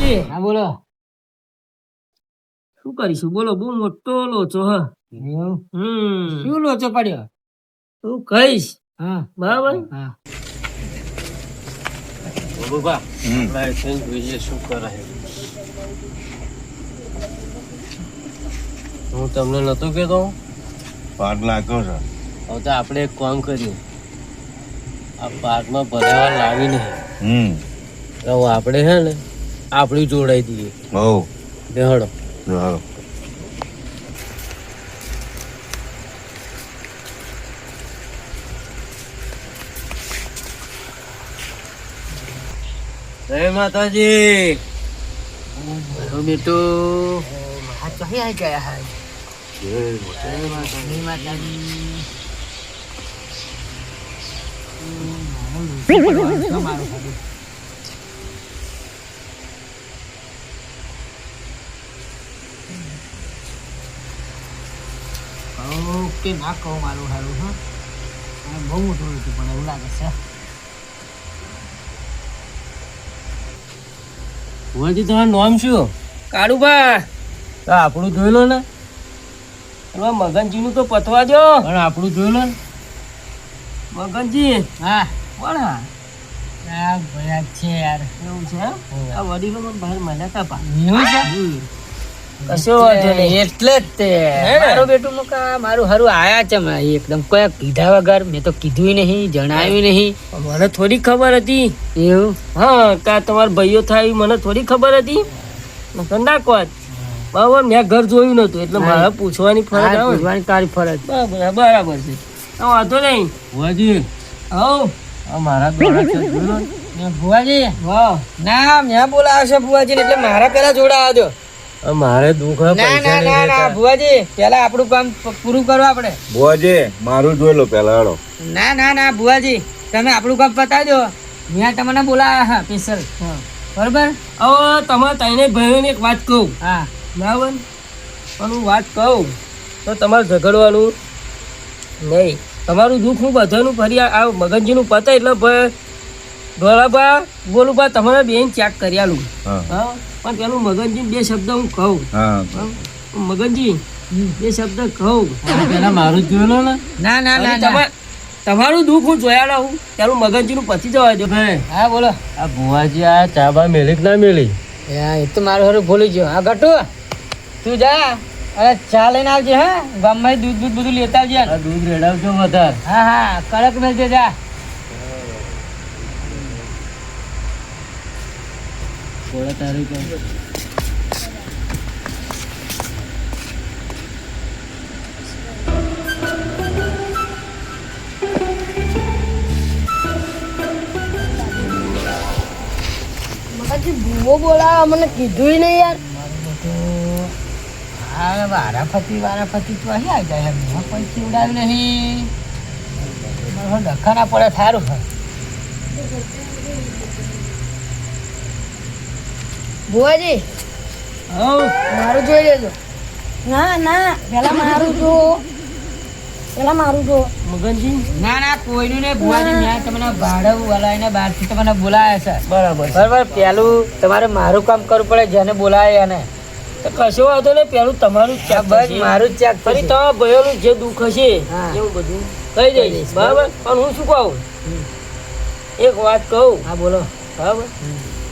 ભુવાજી હા બોલો. શું કરીશું બોલો? બહુ મોટો લોચો હ. શું લોચો પડ્યો? તું કહીશ હા બરાબર. હા શું કરે? હું તમને નતો કેતો પાટ લાગ્યો છે. હવે તો આપણે એક કામ કર્યું, આ પાકમાં ભરાવા લાવી નહીં. હવે આપણે હે ને આપણી જોડાઈ દઈએ. હો બેહડો. હાલો. જય માતાજી. બેટો આ ચોહી આવી ગયા હા. ઓકે ના કહું મારું સારું હા. બહુ મોટું હતું પણ એવું લાગે છે. ભુવાજી તમારું નામ શું? કાળુબા. તો આપણું જોઈ લો ને. મગનજી નું તો પતવા દો. પણ આપણું જોઈ લો ને. મગનજી હા કોણ હા? આ ભયા છે યાર. એવું છે એમ? આ વડીલો પણ બહાર મળ્યા હતા પા. એવું છે? કશો વાંધો નહીં. એટલે જ તે મારો બેટું મુકા મારું હારું આયા છે મેં એકદમ કોઈ કીધા વગર. મેં તો કીધું નહીં, જણાવ્યું નહીં. મને થોડી ખબર હતી. એવું? હા કા તમારા ભાઈઓ થાય મને થોડી ખબર હતી. ના કોત બરાબર. મેં ઘર જોયું નતું એટલે મારે પૂછવાની ફરજ આવે. પૂછવાની તારી ફરજ. બરાબર છે. વાંધો નહીં. ભુવાજી હવ મારા દ્વારા છે જોઈ લો ને. ભુવાજી વાહ ના મેં બોલાવ્યો છે ભુવાજી એટલે મારા પેલા જોડાવા દો. મારે દુઃખ હે, ના પૈસા ના નહીં ના ના દેતા. ભુવાજી પેલા આપણું કામ પૂરું કરો આપણે. બોજે મારું જોઈ લો પેલા હાલો. ના ના ના ભુવાજી તમે આપણું કામ પતાવી દો. મેં તમને બોલાવ્યા હા સ્પેશિયલ. બરોબર. હવે તમારે તઈને ભાઈઓને એક વાત કહું. હા બરાબર. પણ હું વાત કહું તો તમારે ઝઘડવાનું નહીં. તમારું દુઃખ હું બધાનું ફરી આ મગનજીનું પતે એટલે ભોળાબા બોલુબા તમારે બેન ચેક કરી આલું. હા હા પણ પેલું મગનજી બે શબ્દ હું કહું. હા મગનજી બે શબ્દ કહું પેલા મારું જ જોયેલો ને. ના ના ના ના. તમારું દુઃખ હું જોયા લાવું પેલું મગનજીનું પતી જવા દો. હા બોલો. આ ભુવાજી આ ચાબા મેલી કે ના મેલી? એ તો મારું હારું ભૂલી ગયો. હા ગટુ તું જા અરે ચા લઈને આવજે. હા ગામમાં દૂધ દૂધ બધું લેતા આવજે. આ દૂધ રેડાવજો વધારે. હા હા કડક મેલજે જા. થોડા તારીખ ભૂવો બોલાવે મને કીધું નહીં યાર. હા વારાફતી તો અહીં આવી જાય. મેં પૈસા ઉડાવ્યું નહીં. ડખા ના પડે સારું હોય. ભુવાજી હવ મારું જોઈ લેજો. ના ના પેલા મારું જો. મગનજી ના ના કોઈનું નહીં ભુવાજી. મેં તમને ભાડું વલાવીને બહારથી તમને બોલાયા છે. બરાબર. બરાબર. પેલું તમારે મારું કામ કરવું પડે જેને બોલાય એને. તો કશો વાંધો નહીં. પેલું તમારું જ ચેક બસ થશે. મારું જ ચેક ફરી થશે. તમારા ભાઈઓનું જે દુઃખ હશે હા. એવું બધું કહી દઈશ. બરાબર. પણ હું શું કહું એક વાત કહું. હા બોલો. બરાબર.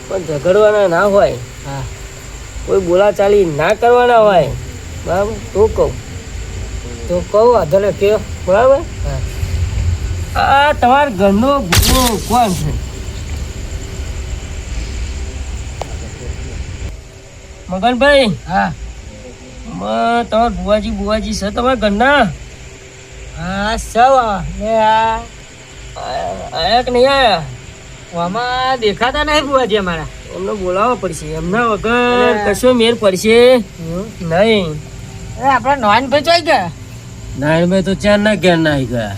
પણ ઝઘડવાના ના હોય, હા કોઈ બોલાચાલી ના કરવાના હોય. બરાબર. તો કહું તો કહું વાંધો ને કયો. બરાબર. હા આ તમારા ઘરનો ભૂવો કોણ છે? મગનભાઈ હા તમારા બુવાજી છે તમારા ઘરના? હા સૌ ને આ આયા કે નહીં આયા? આમાં દેખાતા નહીં ભુવાજી અમારા. એમને બોલાવવા પડશે. એમના વગર કશો મેર પડશે નહીં. અરે આપણા નોન ભાઈ જોઈ ગયા. નારાયણભાઈ તો ચાર ના ક્યાં ના આવી ગયા.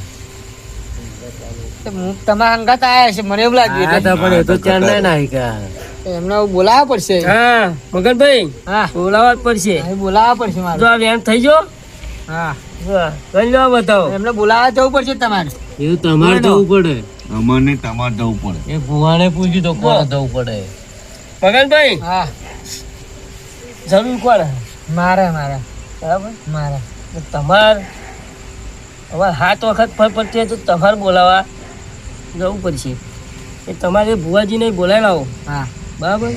તો હું તમારા અંગાત આયા છે મને એવું લાગ્યું. આયા તા પણ એ તો ચાર ના આવી ગયા. એમને બોલાવવા પડશે. હા મગનભાઈ હા બોલાવવા જ પડશે. બોલાવવા પડશે મારે. જો આ વેન થઈ ગયો. હા કઈ લેવા બતાવો. એમને બોલાવવા જવું પડશે તમારે. એવું તમારે જવું પડે. અમને તમારે જવું પડે. એ ભુવાને પૂછ્યું તો કોણ જવું પડે. મગનભાઈ હા જરૂર કોણ હે? મારા મારા બરાબર મારા તો તમાર હવે 7 વખત ફળ પડતી હોય તો તમારે બોલાવવા જવું પડશે. એ તમારે ભુવાજીને બોલાવી લાવો. હા બરાબર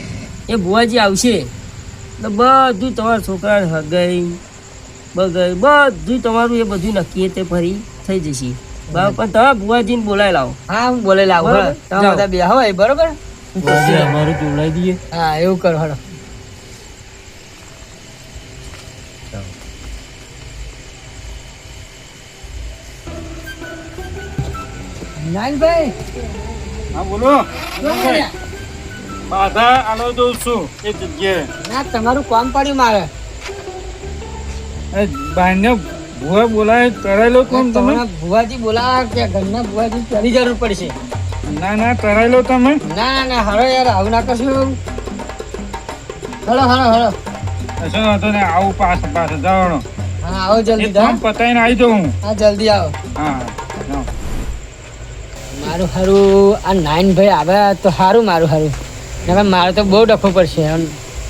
એ ભુવાજી આવશે એટલે બધું તમારા છોકરા હગાઈ બગાઈ બધું તમારું એ બધું નક્કી તે ફરી થઈ જશે. બરાબર પણ તમે ભુવાજીને બોલાવી લાવો. હા હું બોલે લાવું બરાબર. તમે બધા બે હોય બરોબર અમારું જોડાઈ દઈએ. હા એવું કરો હળો નાનભાઈ હા બોલો બાધા આનો દઉં છું એ જગ્યાએ ના તમારું કામ પડ્યું મારે ભાઈને ભૂવા બોલાય કરાયેલો કોમ તમે તમારા ભુવાજી બોલાવા કે ઘરના ભુવાજી તેની જરૂર પડશે ના ના કરાયેલો તમે ના ના ના હળો યાર આવું ના કરશું હળો હળો હળો કશો વાંધો ને આવું પાછળ જવાનો હા આવો એ જલ્દી કામ પતાવીને આવી જાઉં હું હા જલ્દી આવો હા જાઓ. મારું હારું આ નાઈનભાઈ આવ્યા તો સારું મારું હારું નકર મારે તો બહુ ડખો પડશે આમ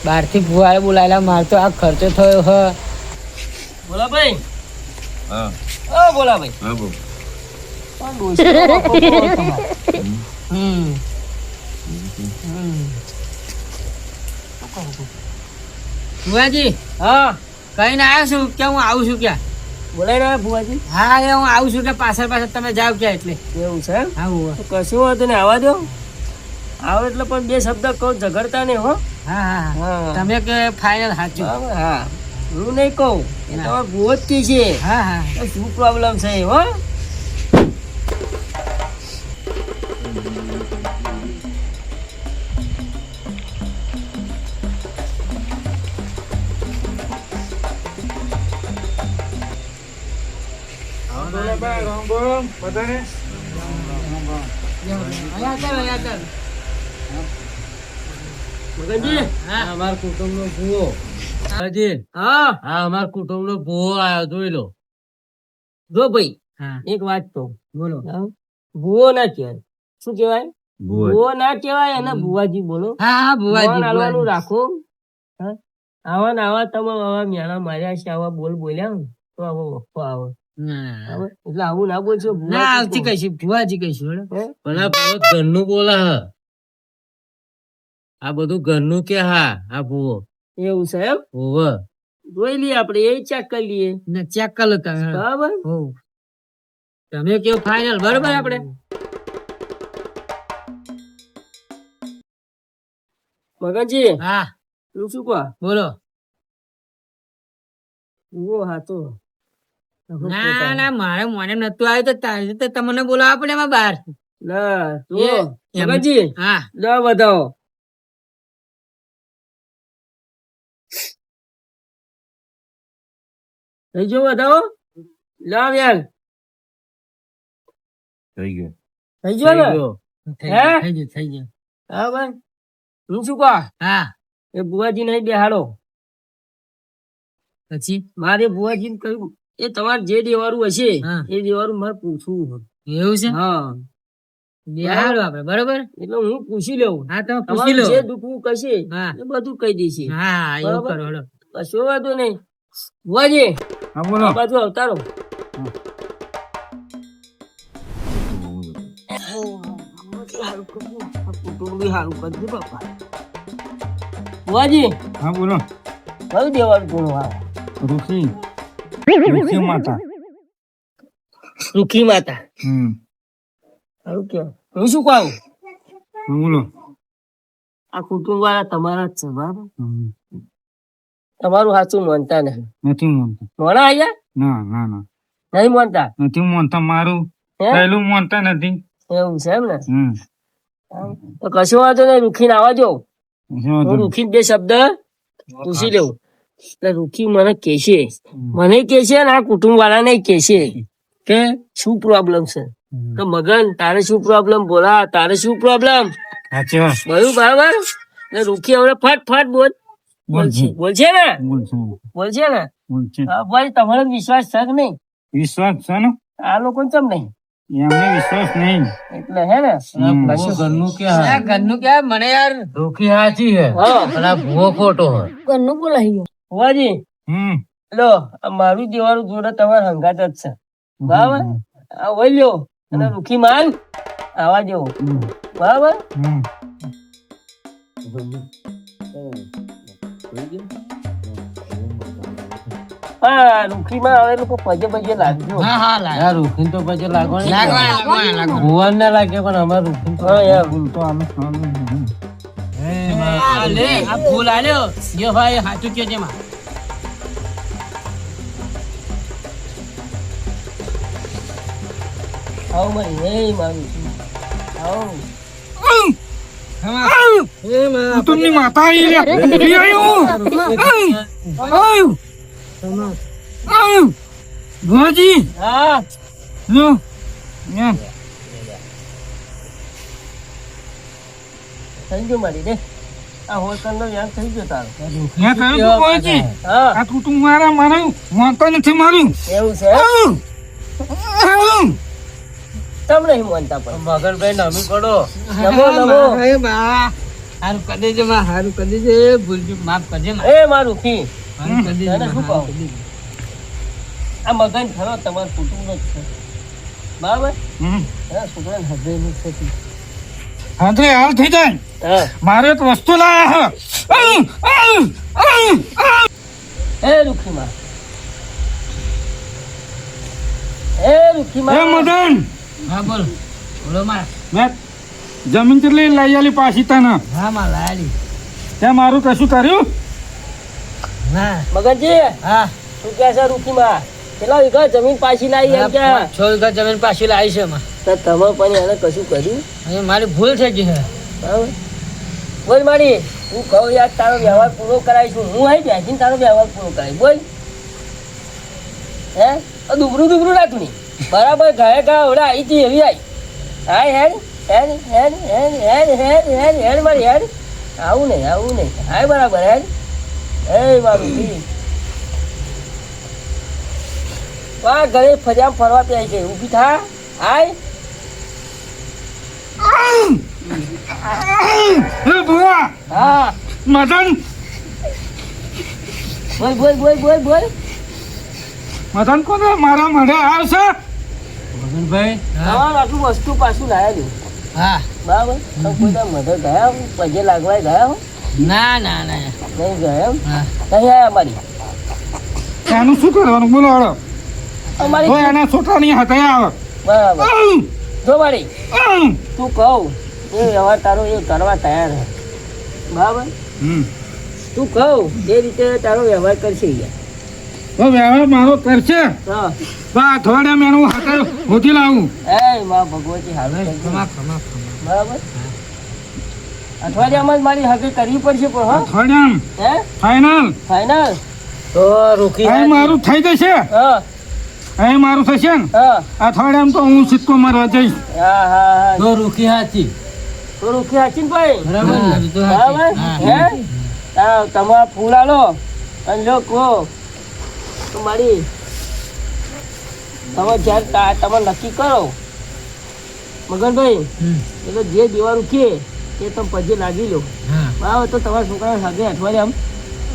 બહારથી ભુવાએ બોલાયેલા મારે તો આ ખર્ચો થયો હ બોલા ભાઈ. હા ઓ બોલા ભાઈ. હા બોલ. પણ ડોશીનો વખો બહુ તમારે. ભુવાજી હા કહીને આવ્યો છું કે હું આવું છું ક્યાં બોલાવી રહ્યા ભુવાજી. હા એ હું આવું છું કે પાછળ પાછળ તમે જાઓ ક્યાં એટલે એવું છે એમ? હા હું તો કશું વાંધો નહીં આવવા દો. આવો એટલે પણ 2 શબ્દ કહું ઝઘડતા નહીં હો. હા હા હા હા. તમે કે ફાઇનલ સાચું બરાબર, હા હું નહીં કહું એ ના. તમારે ભૂવો જ કહે છે. હા હા તો શું પ્રોબ્લેમ છે હો? બોલો બા, રામ બોલ બધાને રામ બોલ. અહીંયા ચાલો અહીંયા ચાલો મગનજી હા અમાર કુટુંબનો ભૂવો હાજી હા હા અમાર કુટુંબનો ભૂવો આયો જોઈ લો જો ભાઈ હા એક વાત તો બોલો ભૂવો ના કહેવાય. શું કહેવાય? ભુવા ભૂવો ના કહેવાય અને ભુવાજી બોલો. હા હા ભુવાજી મોન આલવાનું ભુવાજી. રાખો. હા? આવા ને આવા તમે આવા મેણા માર્યા છે આવા બોલ બોલ્યા ને તો આવો વખો આવે. ના બરાબર? એટલે આવું ના બોલશો. ના ભુવાજી આવતી કહો. કહીશું ભુવાજી કહીશું હેડો. હે? પણ આ ભૂવો ઘરનું બોલા હ આ બધું ઘરનું કે હા આ ભૂવો એવું છે એમ? ભૂવો જોઈ લઈએ આપણે એ ચેક કરી લઈએ. ને ચેક કરી લો તમે હેડો. બરાબર? હો તમે કેવું ફાઇનલ બરોબર આપણે મગનજી હા તું શું કહો? બોલો ભૂવો હાચો. ના ના મારે મને નતું આવ્યું તો તારે તો તમને બોલાવવા પડે એમાં બહાર ના તો એમ. મગનજી હા લો બતાવો. થઈ ગયો બતાવો. લાવ યાર થઈ ગયું. થઈ ગયો ને? થઈ હે? ગયું, થઈ ગયું થઈ ગયું બરાબર. હું શું કહું? હા એ બુવાજી નહીં બેહાડો. પછી મારે બુવાજીને કહ્યું એ તમારે જે દેવારું હશે હા. એ દેવારું મારે પૂછવું. એવું છે હા બેહાડો આપણે બરોબર એટલે હું પૂછી લઉં. હા તમે પૂછી તમારું લો જે દુખવું કશે હા એ બધું કહી દેશે. હા હા એવું બરોબર. કરો હેડો. કશો વાંધો નહીં. બુવાજી હા બોલો આ બાજુ અવતારો. બુવાજી હા બોલો કયું દેવાનું થોડું આવે? ઋષિ ઋષિ માતા સુખી માતા. સારું કહેવાય. હું શું કહું? હા બોલો આ કુટુંબ વાળા તમારા જ છે બરાબર. તમારું સાચું માનતા નહીં. નથી માનતા મોણા આયા ના ના ના નહીં માનતા. નથી માનતા મારું હે? પહેલું માનતા નથી એવું છે એમ ને? હમ તો કશો વાંધો નહીં. રૂખીને આવવા દો. કશો વાંધો હું નહીં. રૂખી 2 શબ્દ પૂછી લઉં. એટલે રૂખી મને કહેશે. મને કહેશે ને આ કુટુંબ વાળાને કહેશે કે શું પ્રોબ્લેમ છે. તો મગન તારે શું પ્રોબ્લેમ? બોલા તારે શું પ્રોબ્લેમ? સાચી વાત બધું બરાબર. ને રૂખી હવે ફટ ફટ બોલ. બોલશે બોલશે ને? બોલશે બોલશે ને? બોલશે હા ભાઈ તમારો વિશ્વાસ છે કે નહીં? વિશ્વાસ છે ને આ લોકો ચમ નહીં? એમને વિશ્વાસ નહીં. એટલે હે ને આ ભૂવો ઘરનું કે હા આ ઘરનું ક્યાં મને યાર રોકી સાચી હે હા. પણ આ ભૂવો ખોટો હે ઘરનું બોલાવી ગયો ફુવાજી લો આ મારું દેવાનું જોડે તમારે હંગાત જ છે બરાબર આ વળ્યો અને રૂખી માલ આવા જેવો બરાબર હા રૂખી માં આવે લોકો પજે પજે લાગજો હા હા લાગ આ રૂખીને તો પછી લાગવાની લાગવાના. ભૂવાને ના લાગે પણ અમારે રૂખીને તો હા યાર આ લે આ ફૂલ આલ્યો જે ભાઈ સાચું કે જેમાં આવો મારી હે મારું આવો કુટુંબની માતા આવી રે. ઈ આવ્યું. ભુવાજી હા લો એમ. થઈ ગયો મારી દે આ હોટલ નો યાદ થઈ ગયો તારો મેં કહ્યું તું ભુવાજી હા આ કુટુંબ મારું વાંકો નથી મારું. એવું છે તમ નહીં માનતા પણ મગનભાઈ નમી પડો નમો નમો હારું કરી દેજે માં હારું કરી દેજે ભૂલજો માફ કરજે માં એ મારું કી હારું કરી દેજે તને શું કહું? આ મગન ખરો તમારું કુટુંબ નો જ છે બરાબર હા છોકરાને હૃદય નું છે હાથે હાલ થઈ જાય. હા મારે એક વસ્તુ લાયા એ રૂખીમાં એ હે રૂખીમાં મદન હા બોલ બોલો માં મેં જમીન કેટલી લઈ આલી પાછી તને હા માં લાડી તે મારું કશું કર્યું ના મગનજી હા શું કે છે રૂખીમાં કેટલા વીઘા જમીન પાછી લાવી એમ કે 6 વીઘા જમીન પાછી લાવી છે માં તો તમે પણ એને કશું કર્યું અને મારી ભૂલ થઈ ગઈ છે બરાબર બોલ મારી હું કહું યાર તારો વ્યવહાર પૂરો કરાવીશું હું આવી બેસીને તારો વ્યવહાર પૂરો કરાવીશ બોલ હે દુબરું દુબરું રાખું નહીં બરાબર ઘરે ઘા ઓલા આવી હતી એવી આવી હાય હેડ હેડ હેડ હેડ હેડ હેડ હેડ હેડ મારી હેડ આવું નહીં હાય બરાબર હેડ એ મારું જી વાહ ઘરે ફજામ ફરવા પ્યાય છે ઊભી થા હાય હે ભુવા હા મદન બોલ બોલ બોલ બોલ બોલ મદન કોને મારા મળે આવશે મગનભાઈ તમારું આટલું વસ્તુ પાછું લાયા હા બરાબર તો કોઈ તાર મધર ગયા હો? પગે લાગવા ગયા હો? ના ના ના નહીં ગયા એમ હા નહીં આયા અમારી એનું શું કરવાનું બોલો હળો અમારી તો એના છોકરાની હાથે આવે બરાબર જો મારી તું કહું એ વ્યવહાર તારો એ કરવા તૈયાર છે બરાબર તું કહું એ રીતે તારો વ્યવહાર કરશે યાર તો વ્યવહાર મારો કરશે હા તો આ અઠવાડિયામાં એનું હાથે હોતી લાવું એ માં ભગવતી હાલ ખમા ખમા બરાબર અઠવાડિયામાં જ મારી હકે કરવી પડશે પણ હા અઠવાડિયામાં હે ફાઇનલ ફાઈનલ તો રોકી અહીં મારું થઈ જશે હા અહીં મારું થશે ને હા અઠવાડિયામાં તો હું સિક્કો મારવા જઈશ હા હા તો રોકી સાચી તો રૂખી હાચીન ભાઈ બરાબર હા, ને? એ તો સાચી. બરાબર હા. હે તમારા ફૂલ આલો અને જો કહો તો મારી તમે જ્યારે તમે નક્કી કરો મગનભાઈ એટલે જે દેવાનું કે એ તમે પજે લાગી લો હા બરાબર તો તમારા છોકરાને સાથે અઠવાડિયામાં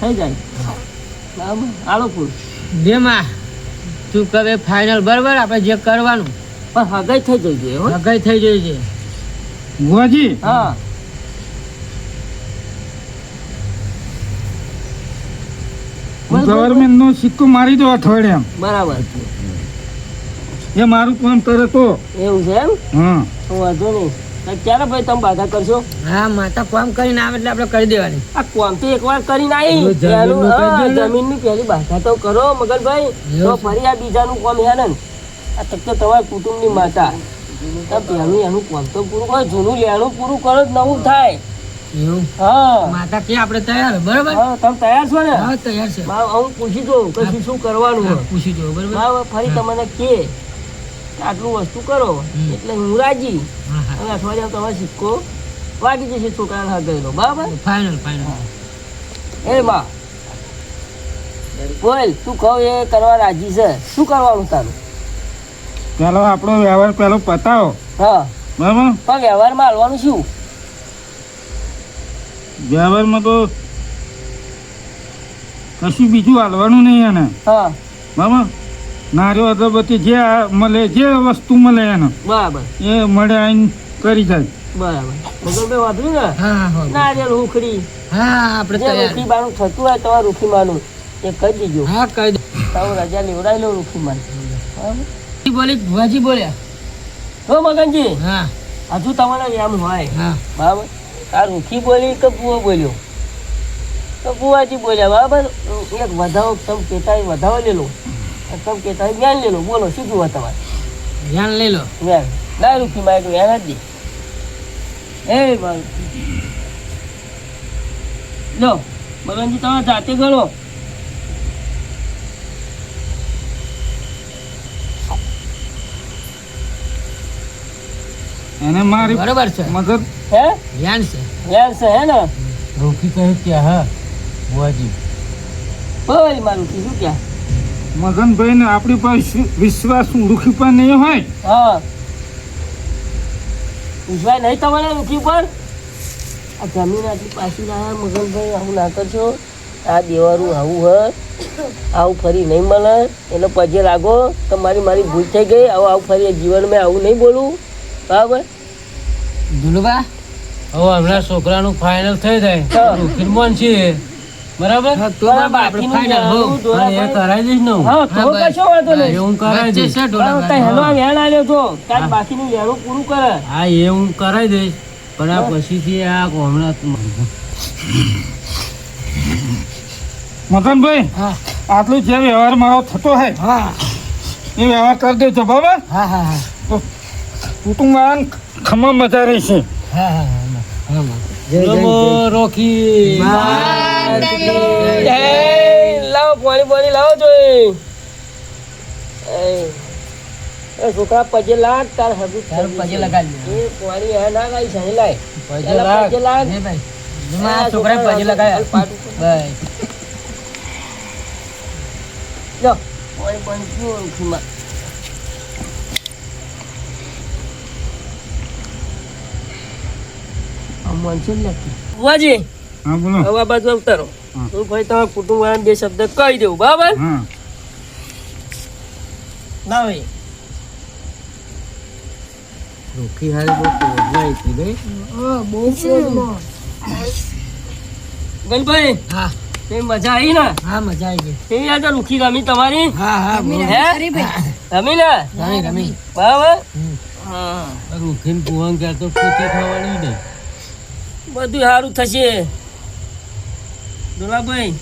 થઈ જાય બરાબર આલો ફૂલ બે માં તું કહે ફાઇનલ બરાબર આપણે જે કરવાનું પણ હગાઈ થઈ જઈ જોઈએ હો હગાઈ થઈ જાય છે ભુવાજી હા ગવર્મેન્ટ નો સિક્કો મારી દો અઠવાડિયામાં બરાબર એ મારું કામ કરે તો એવું છે એમ હા તો વાંધો નહીં તો ક્યારે ભાઈ તમે બાધા કરશો હા માતા કામ કરીને આવે એટલે આપણે કરી દેવાની આ કોમ તો એકવાર કરીને આવી જમીનનું પેલું, હા, કરી દે ને. જમીનની પહેલી બાધા તો કરો મગનભાઈ તો ફરી આ બીજાનું કામ હે ને આ તક તો તમારા કુટુંબની માતા તો પહેલું એનું કામ તો પૂરું કરો જૂનું લેણું પૂરું કરો જ નવું થાય એવું હા માતા કે આપણે તૈયાર બરાબર હા તમે તૈયાર છો ને હા તૈયાર છે હું પૂછી દઉં કે શું કરવાનું હા, હોય. પૂછી જો બરાબર બરાબર ફરી તમને કે આટલું વસ્તુ કરો એટલે હું રાજી હા હા અને અઠવાડિયામાં તમારો સિક્કો વાગી જશે છોકરાના હાથ ગયેલો બરાબર ફાઇનલ ફાઇનલ એ માં બોલ તું કહું એ કરવા રાજી છે શું કરવાનું તારું પેલો આપણો વ્યવહાર પેલો પતાવો હા બરાબર. પણ વ્યવહારમાં હાલવાનું શું? વ્યવહારમાં તો કશું બીજું હાલવાનું નહીં એને હા બરાબર. નારિયો અગરબત્તી જે મળે જે વસ્તુ મળે એને બરાબર એ મળે આવીને કરી જાય. બરાબર મગનભાઈ વાપર્યું ને હા હા ના જે રૂખડી હા આપણે જે તૈયાર. રૂખી બાનું થતું હોય તમારે રૂખી માનું એ કહી દેજો. હા કહી દો. તારું રજા લેવડાવી લો રૂખી માન. બરાબર બોલી ભુવાજી બોલ્યા. હો મગનજી હા હજુ તમારે એમ હોય હા બરાબર. આ રૂખી બોલી કે ભૂવો બોલ્યો તો ભુવાજી બોલ્યા બરાબર. એક વધાવો તમે કેતા વધાવો લેલો તમે કેતા જ્ઞાન લેલો. બોલો શું જુઓ તમારે ધ્યાન લઈ લો. જ્ઞાન ના રૂખી માં એક જ્ઞાન જ દે. એ ભાઈ લો મગનજી તમે જાતે ગણો. એને મારી બરોબર છે. મદદ હે ધ્યાન છે. જ્ઞાન છે હે ને રોકી કહે ક્યાં હા બુઆજી બોલ મારું શું ક્યાં મગનભાઈ ને આપણી પાસે વિશ્વાસ રૂખી પર નહીં હોય. હા વિશ્વાસ નહીં તમારે રૂખી પર? આ જમીન આટલી પાછી લાયા મગનભાઈ આવું ના કરશો. આ દેવાનું આવું હ આવું ફરી નહીં મળે એટલે પજે લાગો તમારી મારી ભૂલ થઈ ગઈ. આવું ફરી જીવનમાં આવું નહીં બોલું બરાબર. ધુલુબા હવે હમણાં છોકરાનું ફાઇનલ થઈ હા. જાય રોકી મોન છે બરાબર હા, તો બરાબર, બાકી બાકીનું final. જાણવું, અને એ કરાવી દઈશ ને હું. હા તો હા, કશો વાંધો હા, નહીં. એ હું કરાવી વચ્ચે દઈશ છે ઢોલાબા. હા, હેલો વેણ આલ્યો છો તાર બાકીનું વેણું પૂરું કરે. હા એ હું કરાવી દઈશ પણ આ પછીથી આ હમણાં મગનભાઈ હા આટલું જે વ્યવહાર મારો થતો હોય હા એ વ્યવહાર કરી દેજો બરાબર. હા હા હા તો કુટુંબ ખમા મજા રહેશે. હા હા હા હા જય જય નમો જય. રોકી એ, લાવો પાણી લાવો જોઈ. એ છોકરા પજે લાગ તાર હગું તારું પગે લગાડી દે. એ પાણી હે ના ગાઈ છે લાય પજે પેલા લાગ. પજે લાગ. હે ભાઈ જમા છોકરા પગે લગાયા. ભાઈ જો પાણી પીવો રૂખીમાં. બુઆજી હા બોલો. હવે આ બાજુ અવતારો. હા. હું ભાઈ તમારા કુટુંબ વાળાને બે શબ્દ કહી દઉં બરાબર. હા ના ભાઈ રોકી હારી બહુ કોરવાઈ હતી ભાઈ. ગણભાઈ હા તે મજા આવી ને? હા મજા આવી ગઈ. કેવી આજે રૂખી રમી તમારી? હા હા બહુ. હે રમી ને રમી રમી. બરાબર. હમ. હા રોકીને પુવાન ક્યાં તો પોતે ખાવાની નહીં. બધું સારું થશે દોલાભાઈ.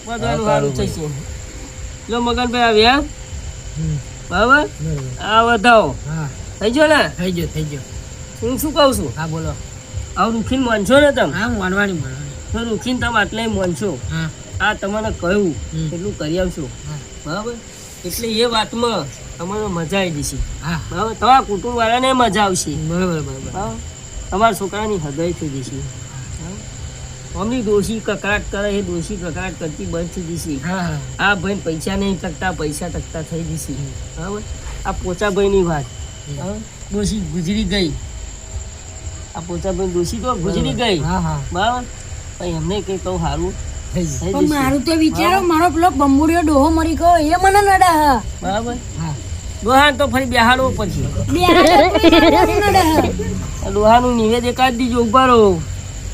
બધું હા, સારું સારું થશે. લો મગનભાઈ આવ્યા હમ. બરાબર. બરોબર. આ વધાવો હા થઈ ગયો ને? થઈ ગયો થઈ ગયો. હું શું કહું છું હા બોલો. આવું રૂખીને માનશો ને તમે હા માનવાની માનવાની. તો રૂખીને તમે આટલે માનશો. હા આ તમને કહ્યું હમ. એટલું કરી આવશો હા બરાબર. એટલે એ વાતમાં તમારે મજા આવી જશે હા બરાબર. તમારા કુટુંબ વાળાને મજા આવશે બરોબર બરોબર. બરાબર. તમારા છોકરાની હૃદય થઈ જશે. અમની દોષી કકડાટ કરે એ દોષી કકડાટ કરતી બંધ થઈ જશે. હા હા આ ભાઈ પૈસા નહીં ટકતા પૈસા ટકતા થઈ જશે બરાબર. આ પોચાભાઈની વાત બરાબર. દોષી ગુજરી ગઈ. આ પોચાભાઈ દોષી તો ગુજરી ગઈ હા હા બરાબર. પણ એમને કંઈ કહું સારું થઈ ગયું. થઈ પણ જશે મારું તો વિચારો મારો પેલો બંબુડિયો ડોહો મરી ગયો એ મને નડે હ. બરાબર. હા દોહાન તો ફરી બેહાડવો પછી. બે હાથ નડે હ. આ દોહાનું નિવેદ એકાદ દીજો ઉભા રહો.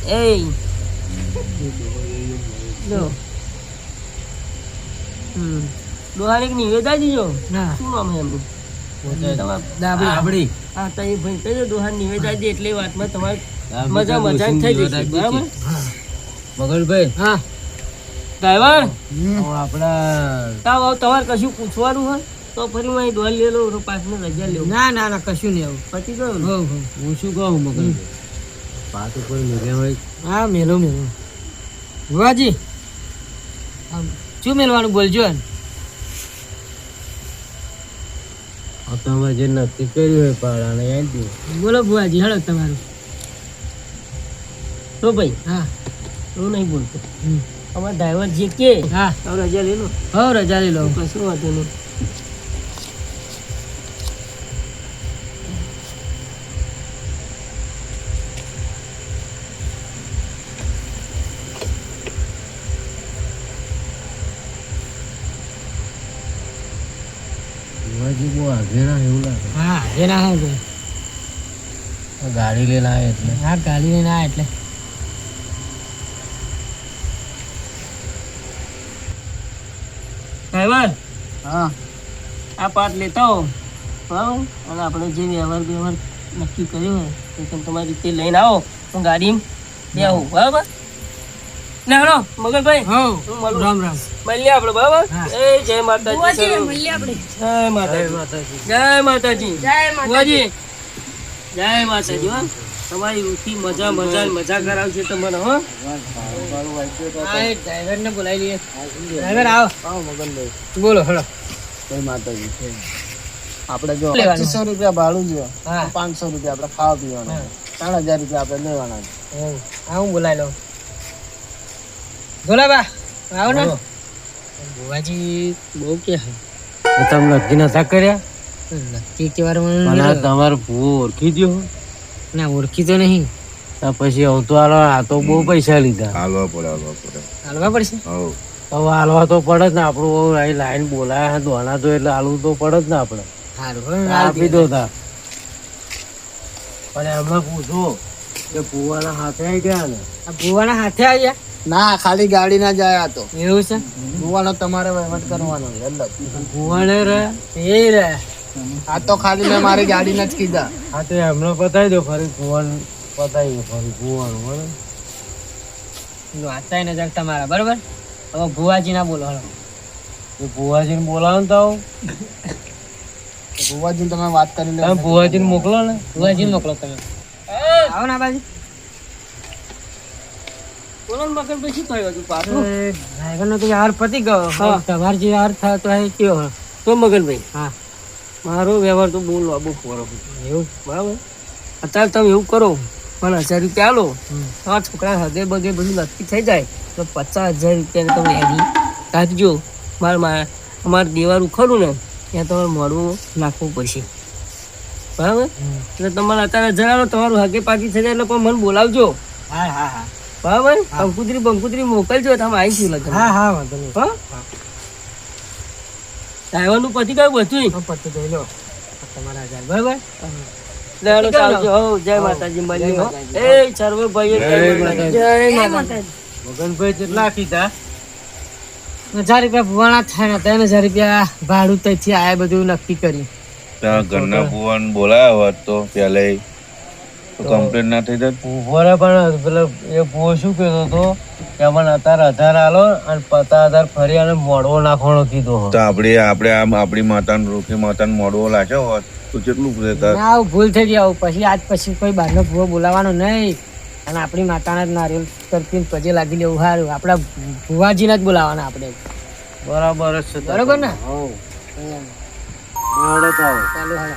એ જો દોહાને એક નિવેદ આપી દીજો. હા શું નામ છે એમનું? તમારે દાબડી. આપડી હા તો એ ભાઈ કહી દો દોહાને નિવેદ આપી દે એટલે એ વાતમાં તમારે આ મજા બધા મજા થઈ દોષીને જશે નિવેદ આપી બરાબર. હા મગનભાઈ હા ડ્રાઈવર હવે આપણા તાવ તમારે કશું પૂછવાનું હોય તો ફરી હું અહીં દોડ લેલો તો પાછને રજા લેવું ના ના ના કશું નહીં આવું. પછી ગયું ને. હો હો હું શું કહું મગનભાઈ પાત ઉપર મેળ્યા હોય હા મેલો મેલો. ભુવાજી આમ શું મેલવાનું બોલજો ને. હવે તમે જે નક્કી કર્યું હોય પાડાને આપી દો. બોલો ભુવાજી હેડો તમારું. તો ભાઈ હા એવું નહીં બોલતો. હમ. અમારા ડ્રાઈવર જે કે હા તો રજા લઈ લો. હો રજા લઈ લો. કશું વાંધો નહીં. ભુવાજી બહુ આગેના એવું લાગે. હા એ ના હે ગાડી લઈને આવે એટલે હા ગાડી લઈને આ એટલે ડ્રાઈવર હા આ પાર્ટ લેતા હો બરાબર, અને આપણે જે વ્યવહાર નક્કી કર્યો હોય એ તમે તમારી રીતે લઈને આવો, હું ગાડીમાં બે આવું બરાબર. ના હેડો મગનભાઈ, હો હું મળું. રામ રામ મળીએ આપણે બરાબર. હા. એ જય માતાજી. બુવાજી, મળીએ આપણે. જય માતાજી. જય માતાજી. જય માતાજી. બુવાજી, જય માતાજી. હો તમારી રૂથી મજા કરાવશે તમને. હો હા એ ડ્રાઈવરને બોલાવી લઈએ. ડ્રાઈવર આવો. બોલો હેડો. જય માતાજી. આપણે જો 2500 રૂપિયા ભાડું છે, હા 500 રૂપિયા આપણે ખાવા પીવાના, 3000 રૂપિયા આપણે લેવાના. હા હું બોલાવી લઉં. બોલા આવો ને. બુવાજી બહુ કે તમે નક્કી નતા કર્યા? નક્કી કે વાર પણ આ તમારો ભૂવો ઓળખી ગયો ના ઓળખી તો નહીં. પછી આવતો આ તો બહુ પૈસા લીધા. હાલવા પડે. હાલવા પડશે. હવ હવે હાલવા તો પડે જ ને. આપણું અહીં લાઈન બોલાયા દોણા તો એટલે હાલવું તો પડે જ ને આપણે. સારું આપી દો તા. પણ એમને પૂછો કે ભૂવાના હાથે આવી ગયા ને? આ ભુવાના હાથે આવ્યા ના, ખાલી ગાડી ના જાય. તો એવું છે. ભૂવાનો તમારે વહીવટ કરવાનો એટલે ભૂવાને રે એ રે આ તો ખાલી મેં મારી ગાડીને જ કીધા. હા તો એમને પતાવી દો. ફરી ભૂવાન પતાવી દો. ફરી ભૂવાનું બરાબર. વાંચાય નજર તમારા બરોબર. હવે ભુવાજી ના બોલો હલો. ભુવાજીને બોલાવો ને તો ભુવાજી તમે વાત કરી તમે ભુવાજીને મોકલો ને. ભુવાજી મોકલો તમે. આવો ને બાજી. બોલો ને મગનભાઈ, શું થયું હતું પાછું? ડ્રાઈવર નો તો યાર પતી ગયો. હા. તમારે જે યાર થાય તો એ કયો. તો મગનભાઈ, હા મારો વ્યવહાર તો બહુ લાંબો ફોરો એવું બરાબર. અત્યારે તમે એવું કરો, પણ 1000 રૂપિયા આલો, હમ. તમારા છોકરા હગે બગે બધું નક્કી થઈ જાય તો 50,000 રૂપિયા તમે એની કાઢજો. અમારે દેવાનું ખરું ને ત્યાં તમારે મોડું નાખવું પડશે બરાબર. એટલે તમારે અત્યારે 1000 આલો, તમારું હગે પાકી થઈ જાય એટલે પણ મને બોલાવજો હા હા હા બરાબર. કંકુતરી મોકલજો, તમે આવીશું લગ્ન. હા હા વાંધો નહીં. હા ડ્રાઈવરનું પતી ગયું બધું. પતી જોઈ લો તમારા 1000 બરોબર. ચાલો ચાલજો. હો જય માતાજી. મળીએ હો. એ સર્વે ભાઈઓ જય માતાજી. જય જય માતા. માતાજી. મગનભાઈ કેટલા કીધા? 1000 રૂપિયા ભુવાના થાય ને 3000 રૂપિયા ભાડું ત્યાંથી આયા બધું નક્કી કરી. ત્યાં ઘરના ભુવન બોલાયા હોત તો પેલે તો કમ્પ્લેન ના થઈ જાય. ઉભો રે પણ પેલો એ ભૂવો શું કહેતો હતો કે મને અત્યારે 1000 આલો અને 50,000 ફરી અને મોડવો નાખવાનો કીધો. તો આપણે આપણી માતાને રોકી માતાને મોડવો લાગ્યો હોત તો કેટલું રહેતા. ના આવું ભૂલ થઈ ગઈ. આવું પછી આજ પછી કોઈ બહારનો ભૂવો બોલાવાનો નહીં. અને આપણી માતાના જ નારિયેલ કરતી પજે લાગી લેવું સારું. આપણા ભુવાજીને જ બોલાવાના આપણે. બરાબર જ છે. બરોબર ને? હવ. બરાબર તો આવો. ચાલો હાલો.